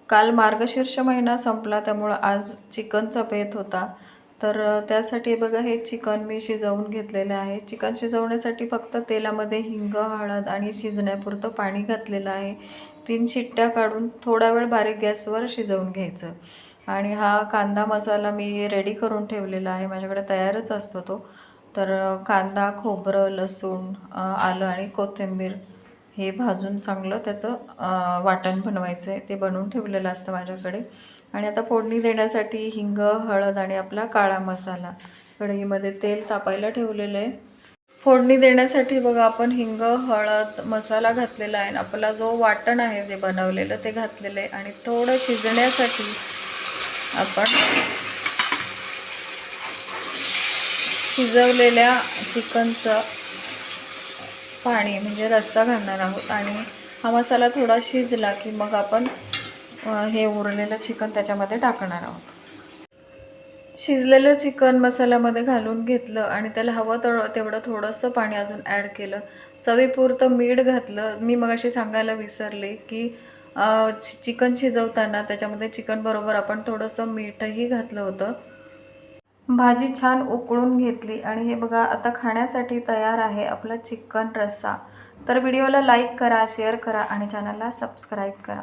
काल मार्गशीर्ष महिना संपला, त्यामुळं आज चिकनचा बेत होता. तर त्यासाठी बघा हे चिकन मी शिजवून घेतलेलं आहे. चिकन शिजवण्यासाठी फक्त तेलामध्ये हिंग, हळद आणि शिजण्यापुरतं पाणी घातलेलं आहे. 3 शिट्ट्या काढून थोडा वेळ बारीक गॅसवर शिजवून घ्यायचं. आणि हा कांदा मसाला मी रेडी करून ठेवलेला आहे. माझ्याकडे तयारच असतो तो. तर कांदा, खोबरं, लसूण, आलं आणि कोथिंबीर हे भाजून चांगलं त्याचं वाटण बनवायचं आहे. ते बनवून ठेवलेलं असतं माझ्याकडे. आणि आता फोडणी देण्यासाठी हिंग, हळद आणि आपला काळा मसाला. कढईमध्ये तेल तापायला ठेवलेलं आहे. फोडणी देण्यासाठी बघा आपण हिंग, हळद, मसाला घातलेला आहे. आपला जो वाटण आहे जे बनवलेलं ते घातलेलं आहे. आणि थोडं शिजण्यासाठी आपण शिजवलेल्या चिकनचं पाणी म्हणजे रस्सा घालणार आहोत. आणि हा मसाला थोडा शिजला की मग आपण हे उरलेलं चिकन त्याच्यामध्ये टाकणार आहोत. शिजलेलं चिकन मसाल्यामध्ये घालून घेतलं आणि त्याला हवं तेवढं थोडंसं पाणी अजून ॲड केलं. चवीपुरतं मीठ घातलं. मी मगाशी सांगायला विसरले की चिकन शिजवताना त्याच्यामध्ये चिकनबरोबर आपण थोडंसं मीठही घातलं होतं. भाजी छान उकळून घेतली आणि हे बघा आता खाण्यासाठी तयार आहे आपला चिकन रस्सा. तर व्हिडिओला लाईक करा, शेअर करा आणि चॅनलला सबस्क्राईब करा.